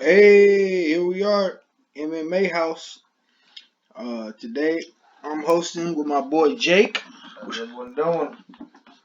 Hey, here we are, MMA House. Today I'm hosting with my boy Jake. How's everyone doing?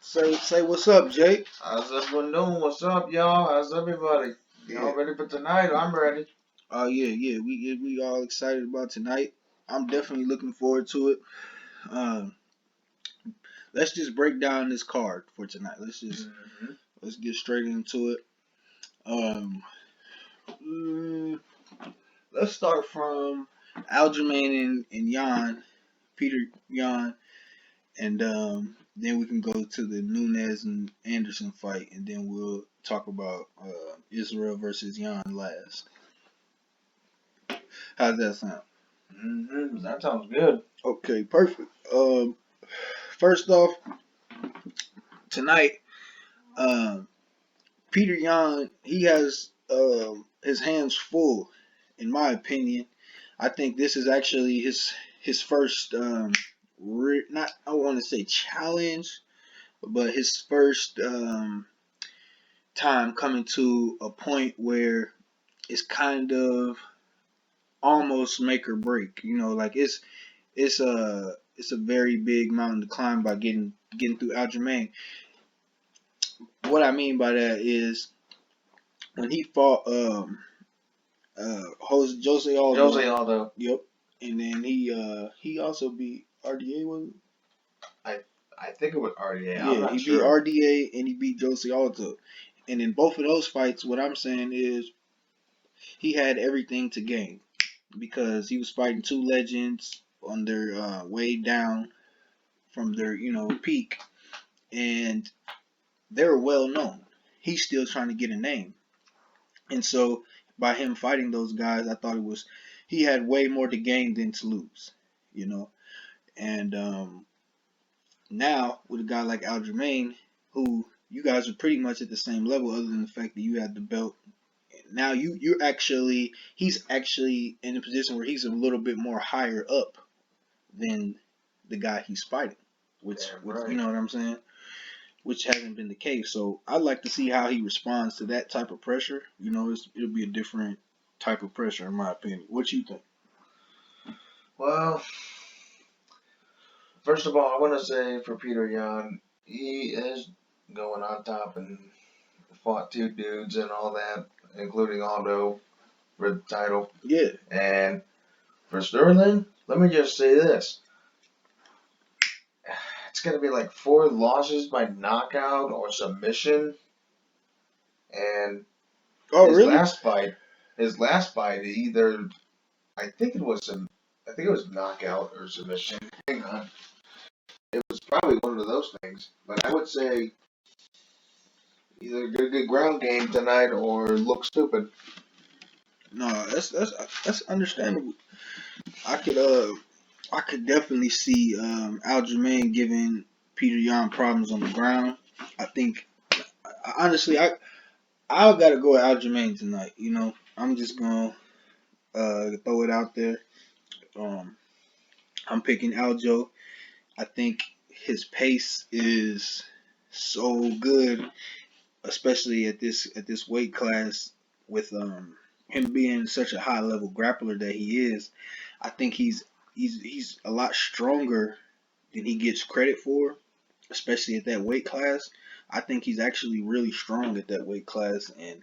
Say what's up, Jake. How's everyone doing? What's up, y'all? How's everybody? Yeah. Y'all ready for tonight? I'm ready. Yeah. We all excited about tonight. I'm definitely looking forward to it. Um, let's just break down this card for tonight. Let's get straight into it. Um, mm, let's start from Aljamain and Jan, Peter Yan. And then we can go to the Nunes and Anderson fight, and then we'll talk about Israel versus Jan last. How's that sound? That sounds good. Okay, perfect. First off, tonight, um, Peter Yan, he has his hands full, in my opinion. I think this is actually his first not I want to say challenge, but his first time coming to a point where it's kind of almost make or break. Like it's a very big mountain to climb by getting through Aljamain. What I mean by that is when he fought Jose Aldo. Jose Aldo. Yep. And then he also beat RDA, was it? I think it was RDA. Yeah, I'm not he sure. beat RDA and he beat Jose Aldo. And in both of those fights, what I'm saying is he had everything to gain because he was fighting two legends on their way down from their peak, and they're well known. He's still trying to get a name, and so by him fighting those guys, I thought he had way more to gain than to lose, you know. And now with a guy like Aljamain, who you guys are pretty much at the same level, other than the fact that you had the belt. Now he's actually in a position where he's a little bit more higher up than the guy he's fighting, Right. you know what I'm saying? Which hasn't been the case. So I'd like to see how he responds to that type of pressure. It'll be a different type of pressure, in my opinion. What you think? Well, first of all, I want to say for Peter Yan, he is going on top and fought two dudes and all that, including Aldo for the title. Yeah. And for Sterling, let me just say this. It's going to be like 4 losses by knockout or submission. And Oh, his really? last fight, either I think it was knockout or submission. Hang on, it was probably one of those things. But I would say either good ground game tonight or look stupid. No, that's understandable. I could definitely see Aljamain giving Peter Yan problems on the ground. I think honestly, I gotta go with Aljamain tonight. I'm just gonna throw it out there. Um, I'm picking Aljo. I think his pace is so good, especially at this weight class with him being such a high level grappler that he is. I think he's a lot stronger than he gets credit for, especially at that weight class. I think he's actually really strong at that weight class, and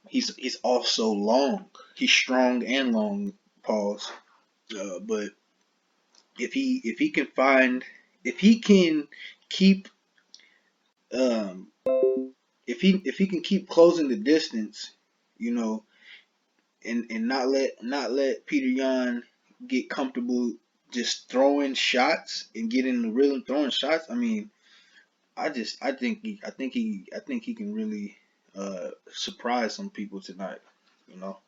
he's also long. He's strong and long. Pause. But if he can find if he can keep um if he can keep closing the distance, you know, and not let Peter Yan get comfortable just throwing shots and getting the rhythm throwing shots. I mean, I think he can really surprise some people tonight. You know.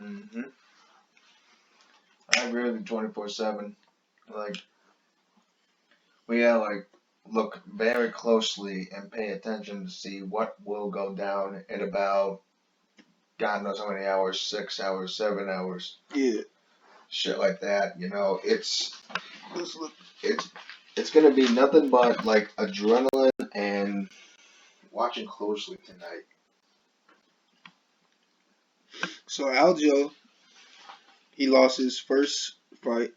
Mm-hmm. I agree with you 24/7. Like we gotta look very closely and pay attention to see what will go down in about God knows how many hours, 6 hours, 7 hours, Yeah. shit like that. It's it's gonna be nothing but like adrenaline and watching closely tonight. So Aljo, he lost his first fight.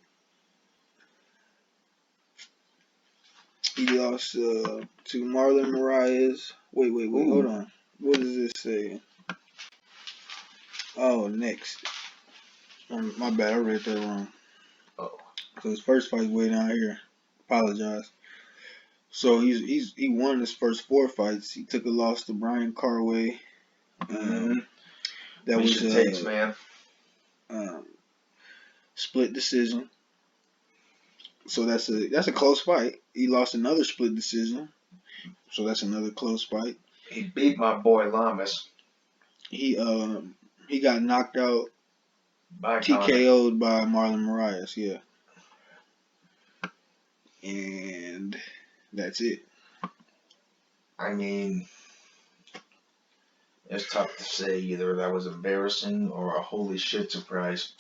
He lost to Marlon Moraes. Wait, hold Ooh. on. What does this say? Oh, next. My bad, I read that wrong. Oh. So his first fight's way down here. Apologize. So he won his first 4 fights. He took a loss to Brian Carway. Mm-hmm. That Reach was the takes, man. um, split decision. So that's a close fight. He lost another split decision. So that's another close fight. He beat my boy Lamas He he got knocked out, by Connor. TKO'd by Marlon Moraes, yeah. And that's it. I mean, it's tough to say either that was embarrassing or a holy shit surprise.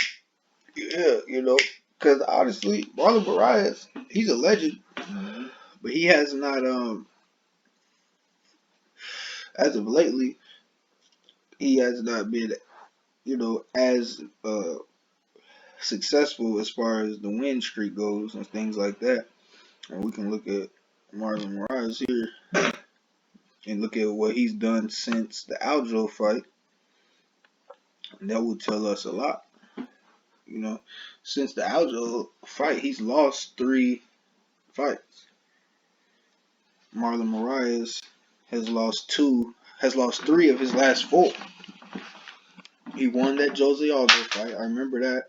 Yeah, because honestly, Marlon Moraes, he's a legend, Mm-hmm. but he has not as of lately, he has not been as successful as far as the win streak goes and things like that. And we can look at Marlon Moraes here and look at what he's done since the Aljo fight. And that will tell us a lot. Since the Aljo fight, he's lost 3 fights. Marlon Moraes has lost 3 of his last 4. He won that Jose Aldo fight. I remember that.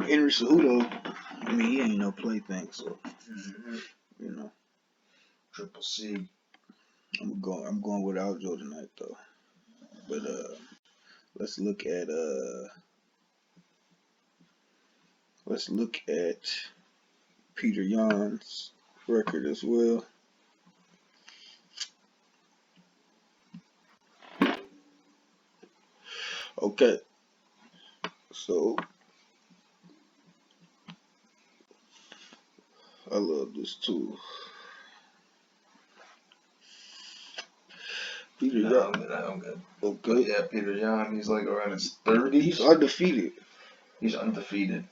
Henry Cejudo, I mean, he ain't no plaything, so Mm-hmm. you know, Triple C. I'm going with Aljo tonight though. But let's look at Peter Yan's record as well. Okay, so I love this too. Peter No, Yan, I'm good. I'm good. But okay, yeah, Peter Yan, he's like around his he's 30s. undefeated, He's undefeated.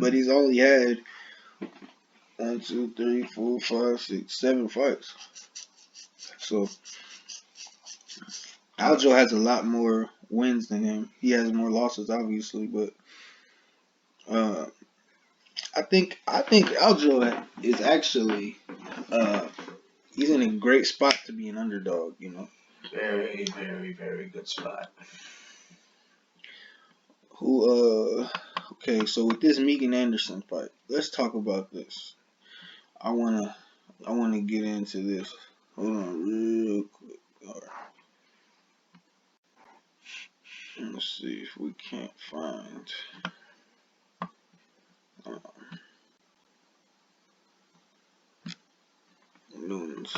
but he's only had 1, 2, 3, 4, 5, 6, 7 fights. So Uh, Aljo has a lot more wins than him. He has more losses, obviously, but uh, I think Aljo is actually uh, he's in a great spot to be an underdog. very, very, very good spot. Who okay, so with this Megan Anderson fight, let's talk about this. I wanna I wanna get into this. Hold on real quick. All right. Let's see if we can't find uh, news.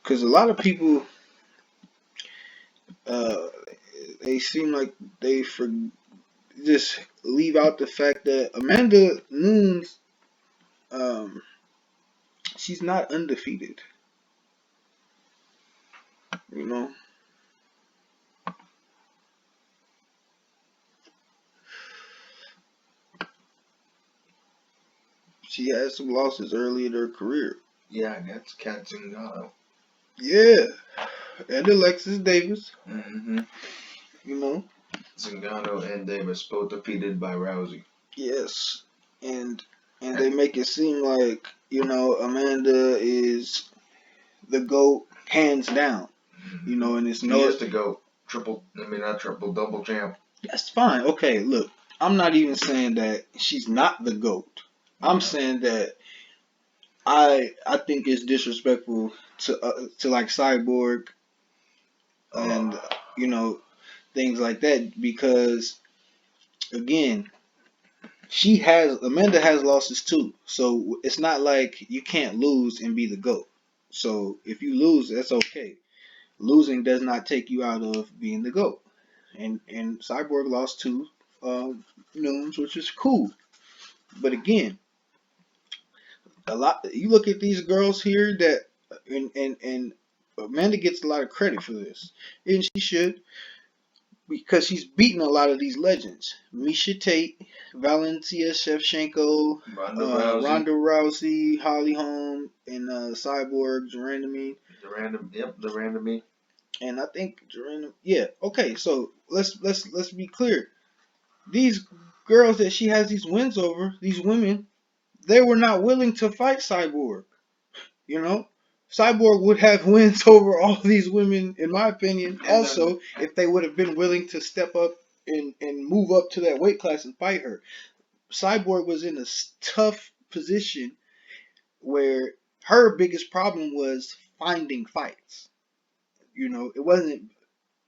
Because a lot of people, uh, they seem like they just leave out the fact that Amanda Nunes, um, she's not undefeated. You know, she had some losses early in her career. Yeah, that's Kat Zingano. Yeah, and Alexis Davis. Mm-hmm. You know, Zingano and Davis both defeated by Rousey. yes, and And, they make it seem like Amanda is the GOAT hands down. And it's she no. is the GOAT. Not triple, double champ. That's fine. Okay, look, I'm not even saying that she's not the GOAT. I'm Yeah. saying that I think it's disrespectful to like Cyborg and Oh. things like that because again, Amanda has losses too. So it's not like you can't lose and be the GOAT. So if you lose, that's okay. Losing does not take you out of being the GOAT. And Cyborg lost to Nunes, which is cool. But again, a lot. You look at these girls here that, and Amanda gets a lot of credit for this, and she should, because she's beaten a lot of these legends: Misha Tate, Valentina Shevchenko, Ronda Rousey. Ronda Rousey, Holly Holm, and Cyborg Durandamy. The random. And I think Durandamy. Yeah. Okay. So let's be clear. These girls that she has these wins over, these women, they were not willing to fight Cyborg. You know, Cyborg would have wins over all these women, in my opinion. And Also, if they would have been willing to step up and move up to that weight class and fight her. Cyborg was in a tough position where her biggest problem was finding fights. You know, it wasn't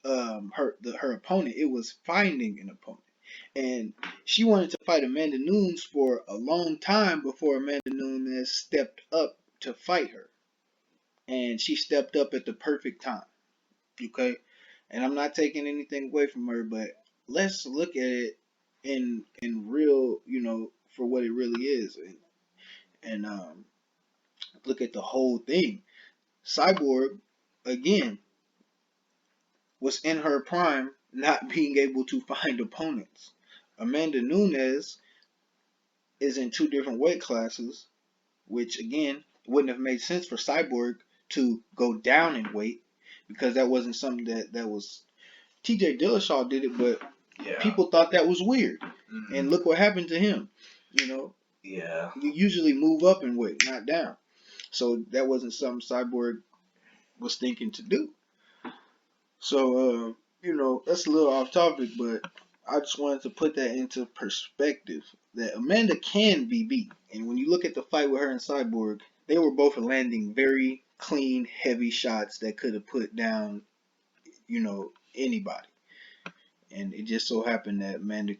her opponent; it was finding an opponent. And she wanted to fight Amanda Nunes for a long time before Amanda Nunes stepped up to fight her. And she stepped up at the perfect time. Okay? And I'm not taking anything away from her, but let's look at it in real, for what it really is, and look at the whole thing. Cyborg, again, was in her prime, not being able to find opponents. Amanda Nunes is in two different weight classes, which again wouldn't have made sense for Cyborg to go down in weight, because that wasn't something that was. TJ Dillashaw did it, but people thought that was weird. Mm-hmm. And look what happened to him. Yeah. You usually move up in weight, not down. So that wasn't something Cyborg was thinking to do. So, that's a little off topic, but I just wanted to put that into perspective, that Amanda can be beat. And when you look at the fight with her and Cyborg, they were both landing very clean, heavy shots that could have put down, anybody. And it just so happened that Amanda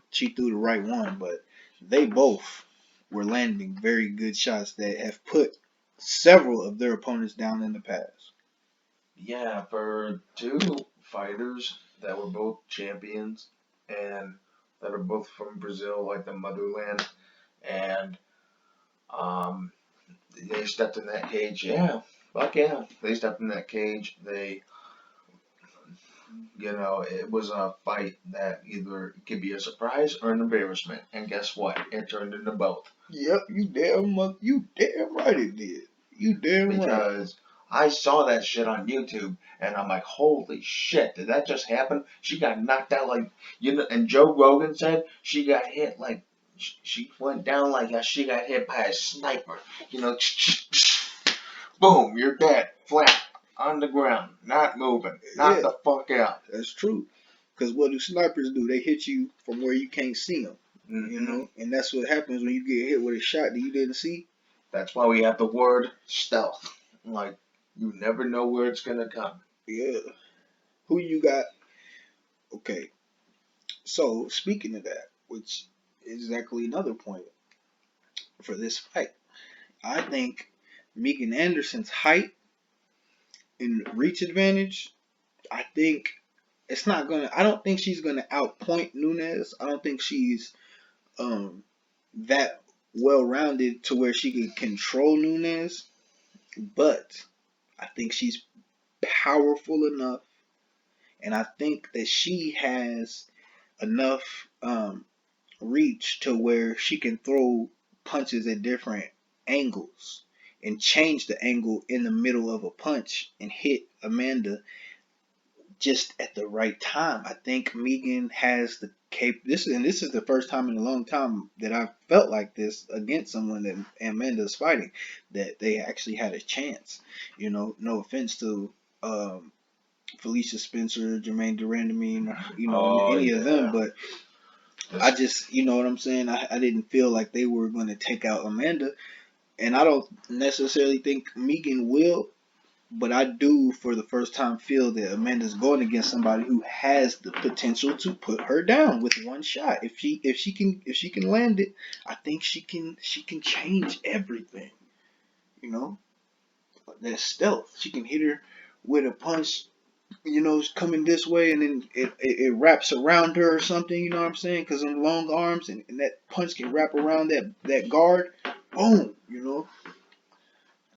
she threw the right one, but they both were landing very good shots that have put several of their opponents down in the past. Yeah, for two fighters that were both champions and that are both from Brazil, like the motherland, and they stepped in that cage. Yeah, fuck yeah, they stepped in that cage. It was a fight that either could be a surprise or an embarrassment. And guess what? It turned into both. Yep, you damn right it did. You damn right. Because I saw that shit on YouTube, and I'm like, holy shit, did that just happen? She got knocked out and Joe Rogan said she got hit like, she went down like she got hit by a sniper. Boom, you're dead, flat, on the ground, not moving, knock the fuck out. That's true. Because what do snipers do? They hit you from where you can't see them. Mm-hmm. And that's what happens when you get hit with a shot that you didn't see. That's why we have the word stealth. Like, you never know where it's gonna come. Yeah. Who you got? Okay. So, speaking of that, which is exactly another point for this fight, I think Megan Anderson's height and reach advantage, I don't think she's gonna outpoint Nunes. I don't think she's that well rounded to where she can control Nunes, but I think she's powerful enough, and I think that she has enough reach to where she can throw punches at different angles and change the angle in the middle of a punch and hit Amanda just at the right time. I think Megan has the this is the first time in a long time that I've felt like this against someone that Amanda's fighting, that they actually had a chance. No offense to Felicia Spencer, Jermaine Durandamy, any of them, but I just, you know what I'm saying? I didn't feel like they were going to take out Amanda, and I don't necessarily think Megan will, but I do, for the first time, feel that Amanda's going against somebody who has the potential to put her down with one shot. If she can land it, I think she can change everything. That stealth. She can hit her with a punch, coming this way, and then it wraps around her or something. You know what I'm saying? Because them long arms, and that punch can wrap around that guard. Boom.